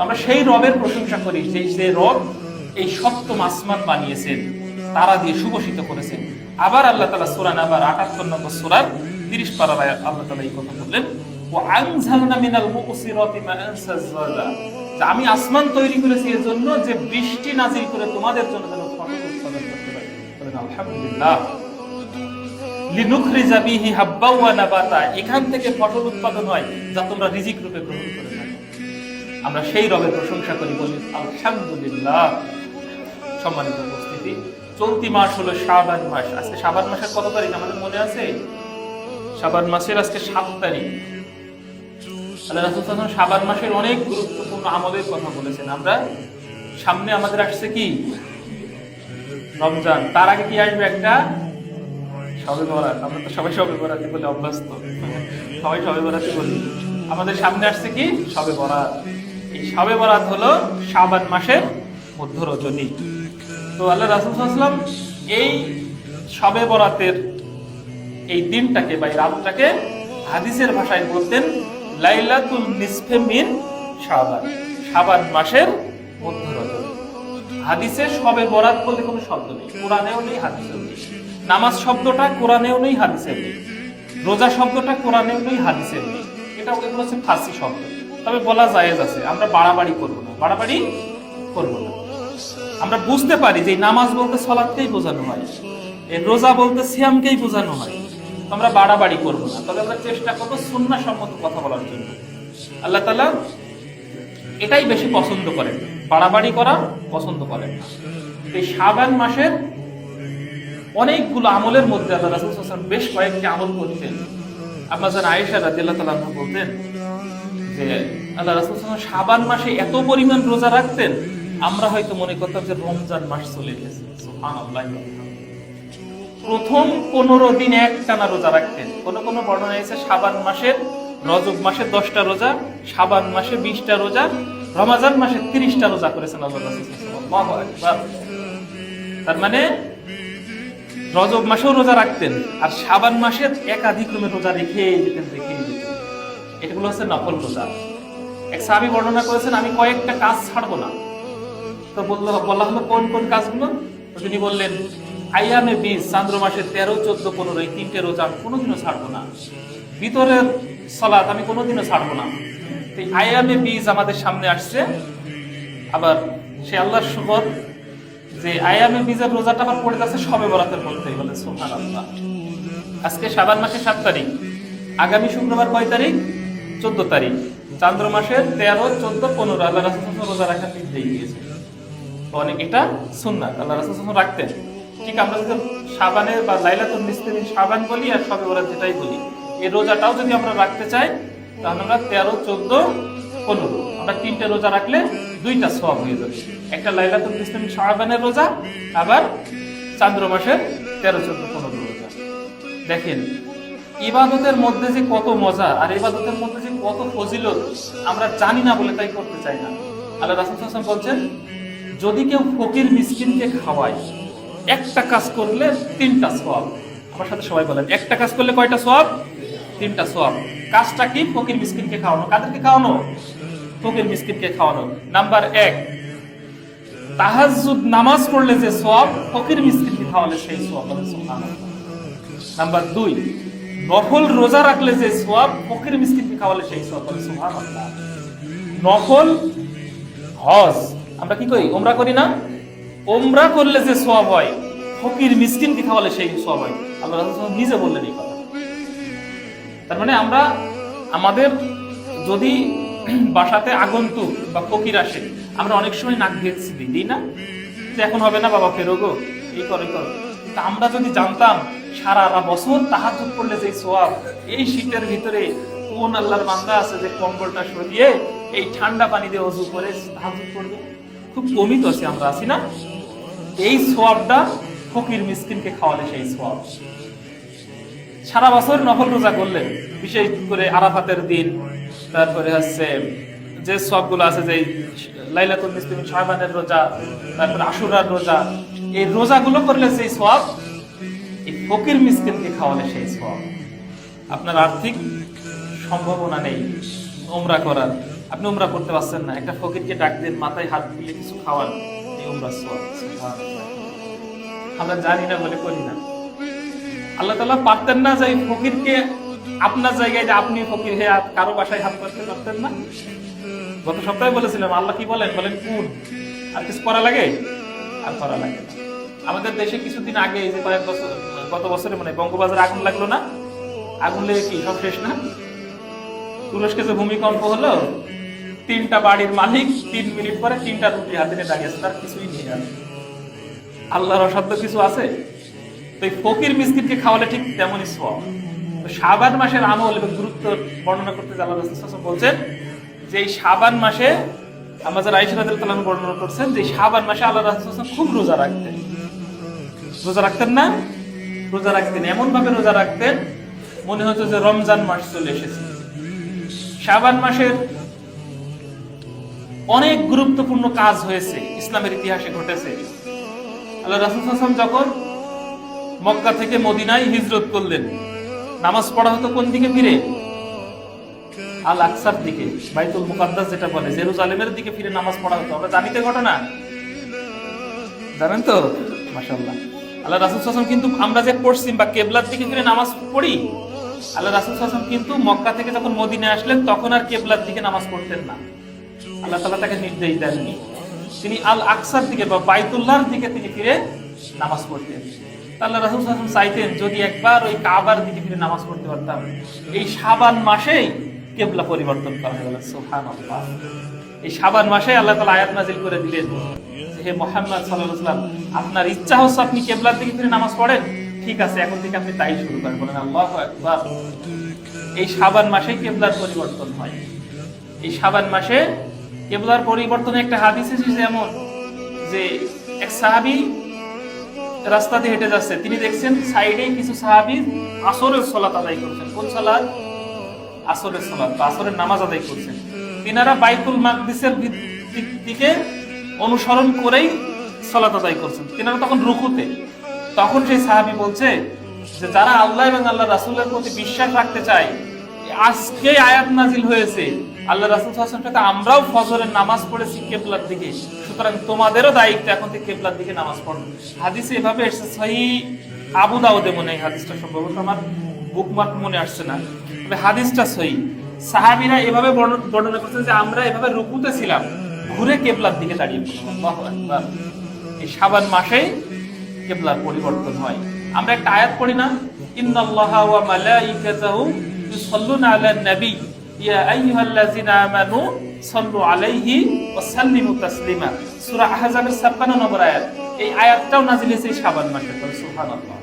আমরা সেই রবের প্রশংসা করি যে রব এই সপ্তম আসমান বানিয়েছেন, তারা দিয়ে সুবসিত করেছেন। আবার আল্লাহ তাআলা সূরা নাবার ৭৮ নম্বর সূরার ৩০ পারার আয়াত আল্লাহ তাআলা এই কথা বললেন, ওয়া আনজালনা মিনাল মুকসিরাতি মাআন সাজ্জাজা, আমি আসমান তৈরি করেছি এর জন্য যে বৃষ্টি নাজিল করে তোমাদের জন্য যেন ফসল উৎপাদন করতে পারি। বলেন আলহামদুলিল্লাহ। লিনুখরিজা বিহি হাব্বা ওয়া নাবাতা, এখান থেকে ফসল উৎপাদন হয় যা তোমরা রিজিক রূপে গ্রহণ করে নাও। আমরা সেই রবের প্রশংসা করি, বলি আলহামদুলিল্লাহ। সম্মানিত উপস্থিতি, চলতি মাস হলো শাবান মাস। আজকে শাবান মাসের কত তারিখ আমাদের মনে আছে? শাবান মাসের আজকে ৭ তারিখ। আল্লাহ রাসূল সাল্লাল্লাহু আলাইহি ওয়াসাল্লাম শাবান মাসের অনেক গুরুত্বপূর্ণ আমলের কথা বলেছেন। আমরা সামনে আমাদের আসছে কি রমজান, তার আগে কি আসবে একটা শবে বরাত। আমরা তো সবাই শবে বরাতই বলে অভ্যস্ত, সবাই শবে বরাতই বলি। আমাদের সামনে আসছে কি শবে বরাত। এই শবে বরাত হলো শাবান মাসের মধ্য রজনী। তো আল্লাহ রাসূল সাল্লাল্লাহু আলাইহি ওয়াসাল্লাম এই শবে বরাতের এই দিনটাকে বা এই রাতটাকে হাদিসের ভাষায় বলতেন লাইলাতুল নিসফে মিন শাবান, শাবান মাসের মধ্য রজনী। হাদিসে শবে বরাত বলতে কোনো শব্দ নেই, কোরআনেও নেই, হাদিসেও নেই। নামাজ শব্দটা কোরআনেও নেই, হাদিসেও নেই। রোজা শব্দটা কোরআনেও নেই, হাদিসেও নেই। এটা এগুলো হচ্ছে ফার্সি শব্দ। তবে বলা জায়েজ আছে, আমরা বাড়াবাড়ি করব না, বাড়াবাড়ি করব না। আমরা বুঝতে পারি যে নামাজ বলতে সালাতকেই বোঝানো হয়, এই রোজা বলতে সিয়ামকেই বোঝানো হয়। আমরা বাড়াবাড়ি করব না, তবে আমরা চেষ্টা করব সুন্নাহ সম্মত কথা বলার জন্য। আল্লাহ তাআলা এটাই বেশি পছন্দ করেন, বাড়াবাড়ি করা পছন্দ করেন না। এই শাবান মাসের অনেকগুলো আমলের মধ্যে আল্লাহ রাসূল সাল্লাল্লাহু আলাইহি ওয়াসাল্লাম বেশ কয়েকটি আমল করতেন। আম্মা জান আয়েশা রাদিয়াল্লাহু তাআলা আনহা বলতেন যে আল্লাহ রাসূল সাল্লাল্লাহু আলাইহি ওয়াসাল্লাম শাবান মাসে এত পরিমাণ রোজা রাখতেন, আমরা হয়তো মনে করতাম যে রমজান মাস চলে গেছে। সুবহানাল্লাহ। প্রথম 15 দিন একটানা রোজা রাখতেন। কোন কোন বর্ণনা আছে শাবান মাসের রজব মাসে 10টা রোজা, শাবান মাসে 20টা রোজা, রমজান মাসে 30টা রোজা করেছেন আল্লাহ রাসূল সাল্লাল্লাহু আলাইহি ওয়াসাল্লাম। তার মানে রজব মাসেও রোজা রাখতেন, আর শাবান মাসের একাধিক ক্রমে রোজা রেখে যেতেন। এগুলো হচ্ছে নফল রোজা। এক সাহাবী বর্ণনা করেছেন, আমি কয়েকটা কাজ ছাড়বো না। তো বলা হলো কোন কোন কাজগুলো? তিনি বললেন আইয়ামে 20, চান্দ্র মাসের 13, 14, 15 এই 3টে রোজা আমি কোনোদিনও ছাড়বো না। ভিতরের সালাত আমি কোনোদিনও ছাড়বো না। এই আইয়ামে 20 আমাদের সামনে আসছে। আবার সে আল্লাহর শুকর যে আইয়ামে 20 এর রোজাটা আবার পড়ে যাচ্ছে শবে বরাতের মধ্যে। বলে সুবহানাল্লাহ। আজকে শাবান মাসের 7 তারিখ, আগামী শুক্রবার কয় তারিখ? 14 তারিখ। চান্দ্র মাসের 13, 14, 15 আল্লাহ রাসূল রোজা রাখার নির্দেশ দিয়েছে। অনেক এটা সুন্নাত, আল্লাহ রাসূল সাল্লাল্লাহু আলাইহি ওয়াসাল্লাম রাখতেন। ঠিক আমরা যদি শাবানের বা লাইলাতুল নিসফে মিন শাবান বলি আর শবে বরাত যেটাই বলি, এই রোজাটাও যদি আমরা রাখতে চাই তাহলে আমরা 13, 14, 15 আমরা 3টে রোজা রাখলে 2টা সওয়াব হয়ে যাবে। একটা লাইলাতুল নিসফে মিন শাবানের রোজা, আবার চান্দ্র মাসের 13, 14, 15 রোজা। দেখেন ইবাদতের মধ্যে যে কত মজা আর ইবাদতের মধ্যে যে কত ফজিলত আমরা জানি না বলে তাই করতে চাই না। আল্লাহ রাসূল সাল্লাল্লাহু আলাইহি ওয়াসাল্লাম বলছেন, যদি কেউ ফকির মিসকিনকে খাওয়ায়, একটা কাজ করলে 3টা সওয়াব। আমার সাথে সবাই বলেন, একটা কাজ করলে কয়টা সওয়াব? 3টা সওয়াব। কাজটা কি? ফকির মিসকিনকে খাওয়ানো। কাদেরকে খাওয়ানো? ফকির মিসকিনকে খাওয়ানো। নাম্বার 1, তাহাজ্জুদ নামাজ পড়লে যে সওয়াব, ফকির মিসকিনকে খাওয়ালে সেই সওয়াব। সুবহানাল্লাহ। নাম্বার 2, নফল রোজা রাখলে যে সওয়াব, ফকির মিসকিনকে খাওয়ালে সেই সওয়াব। সুবহানাল্লাহ। নফল হজ আমরা কি করি? উমরা করি না? উমরা করলে যে সওয়াব হয়, ফকির মিসকিনকে খাওয়ালে সেই সওয়াব হয়। আল্লাহ রাসূল নিজে বললেন এই কথা। তার মানে আমরা আমাদের যদি বাসাতে আগন্তুক বা ফকির আসে, আমরা অনেক সময় নাক ভেঙে দিই না, যে এখন হবে না বাবা, ফেরো গো, এই করো করো। তা আমরা যদি জানতাম সারা বছর তাহাজ্জুদ পড়লে যে সওয়াব, এই শীতের ভিতরে কোন আল্লাহর বান্দা আছে যে কম্বলটা সরিয়ে এই ঠান্ডা পানি দিয়ে ওযু করে তাহাজ্জুদ পড়বে? খুব কমই তো আমরা আছি না? এই সওয়াবটা ফকির মিসকিনকে খাওয়ালে সেই সওয়াব। সারা বছর নফল রোজা করলে, বিশেষ করে আরাফাতের দিন, তারপরে হচ্ছে যে সওয়াবগুলো আছে, যে লাইলাতুল নিসফে মিন শাবানের রোজা, তারপরে আশুরার রোজা, এই রোজাগুলো করলে সেই সওয়াব, এই ফকির মিসকিনকে খাওয়ালে সেই সওয়াব। আপনার আর্থিক সম্ভাবনা নেই উমরা করার, আপনি উমরা করতে পারছেন না, একটা ফকিরকে ডাক দেন, মাথায় হাত দিলে কিছু খাওয়ান, এই উমরা সওয়াব। আমরা জানি না বলে করি না। আল্লাহ তাআলা পারতেন না যে ফকিরকে আপনার জায়গায় যে আপনি ফকির হয়ে কারো বাসায় হাত পাততে পারতেন না? গত সপ্তাহে বলেছিলাম আল্লাহ কি বলেন, কোন আর কিছু করা লাগে? আর করা লাগে না। আমাদের দেশে কিছুদিন আগে এই যে কয়েক বছর, গত বছরে মানে বঙ্গবাজারে আগুন লাগলো না? আগুন লেগে কি সব শেষ না? তুরস্কে যে ভূমিকম্প হলো, 3টা বাড়ির মালিক 3 মিনিট পরে 3টা রুটি হাতে নিয়ে দাঁড়িয়েছে, তার কিছুই নেই। আর আল্লাহর অসাধ্য কিছু আছে? তো এই ফকির মিসকিনকে খাওয়ালে ঠিক তেমনই সওয়াব। তো শাবান মাসের আমল এবং গুরুত্ব বর্ণনা করতে আল্লাহ রাসূল সাল্লাল্লাহু আলাইহি ওয়াসাল্লাম বলছেন যে এই শাবান মাসে, আমাদের আয়েশা রাদিয়াল্লাহু তাআলা বর্ণনা করছেন যে শাবান মাসে আল্লাহ রাসূল সাল্লাল্লাহু আলাইহি ওয়াসাল্লাম খুব রোজা রাখতেন। রোজা রাখতেন না? রোজা রাখতেন, এমন ভাবে রোজা রাখতেন মনে হতো যে রমজান মাস চলে এসেছে। শাবান মাসের অনেক গুরুত্বপূর্ণ কাজ হয়েছে, ইসলামের ইতিহাসে ঘটেছে। আল্লাহ রাসূল সাল্লাল্লাহু আলাইহি ওয়াসাল্লাম যখন মক্কা থেকে মদিনায় হিজরত করলেন, নামাজ পড়া হতো কোন দিকে ফিরে? আল আকসার দিকে, বাইতুল মুকাদ্দাস যেটা বলে, জেরুজালেমের দিকে ফিরে নামাজ পড়া হতো। আমরা জানি তো ঘটনা, জানেন তো? মাশাআল্লাহ। আল্লাহ রাসূল সাল্লাল্লাহু আলাইহি ওয়াসাল্লাম কিন্তু আমরা যে পশ্চিম বা কিবলার দিকে ফিরে নামাজ পড়ি, আল্লাহ রাসূল সাল্লাল্লাহু আলাইহি ওয়াসাল্লাম কিন্তু মক্কা থেকে যখন মদিনায় আসলেন তখন আর কিবলার দিকে নামাজ পড়তেন না। আল্লাহ তাআলা তাকে নির্দেশ দেননি, তিনি আল আকসার দিকে বা বাইতুল্লাহর দিকে তিনি ফিরে নামাজ পড়তেন। আল্লাহ রাসূল সাল্লাল্লাহু আলাইহি ওয়াসাল্লাম চাইতেন যদি একবার ওই কাবার দিকে ফিরে নামাজ পড়তে পারতাম। এই শাবান মাসেই কিবলা পরিবর্তন করা হলো। সুবহানাল্লাহ। এই শাবান মাসে আল্লাহ তাআলা আয়াত নাযিল করে দিলেন, হে মুহাম্মদ সাল্লাল্লাহু আলাইহি ওয়াসাল্লাম, আপনার ইচ্ছা হচ্ছে আপনি কিবলার দিকে ফিরে নামাজ পড়েন, ঠিক আছে, এখন থেকে আপনি তাই শুরু করেন। বলেন আল্লাহু আকবার। এই শাবান মাসেই কিবলার পরিবর্তন হয়। এই শাবান মাসে কিবলার পরিবর্তনে একটা হাদিস আছে যেমন যে এক সাহাবী রাস্তা দিয়ে হেঁটে যাচ্ছে, তিনি দেখছেন সাইডে কিছু সাহাবী আসরের সালাত আদায় করছেন। কোন সালাত? আসরের সালাত বা আসরের নামাজ আদায় করছেন। তিনারা বাইতুল মাকদিসের দিকে অনুসরণ করেই সালাত আদায় করছেন। তিনারা তখন রুকুতে। তখন সেই সাহাবী বলছে যে যারা আল্লাহ এবং আল্লাহ রাসূলের প্রতি বিশ্বাস রাখতে চায়, আজকে আয়াত নাজিল হয়েছে, আল্লাহ রাসূল সাল্লাল্লাহু আলাইহি ওয়াসাল্লাম আমরাও ফজরের নামাজ পড়েছি কিবলার দিকে, সুতরাং তোমাদেরও দায়িত্ব এখন থেকে কিবলার দিকে নামাজ পড়ো। হাদিসে এভাবে এসেছে, সহিহ আবু দাউদে মনে হয় হাদিসটা, সম্ভবত আমার বুকমার্ক মনে আসছে না, তবে হাদিসটা সহিহ। সাহাবীরা এভাবে বর্ণনা করছেন যে আমরা এভাবে রুকুতে ছিলাম, ঘুরে কিবলার দিকে দাঁড়িয়ে পড়লাম। আল্লাহু আকবার। এই শাবান মাসে কিবলার পরিবর্তন হয়। আমরা একটা আয়াত পড়ি না, ইন্নাল্লাহা ওয়া মালাইকাতাহু ইউসাল্লুনা আলান নবী ইয়া আইয়ুহাল্লাযিনা আমানু সাল্লু আলাইহি ওয়া সাল্লিমু তাসলিমা। সূরা আহজাবের 56 নম্বর আয়াত। এই আয়াতটাও নাযিল হয়েছে শাবান মাসে। সুবহানাল্লাহ।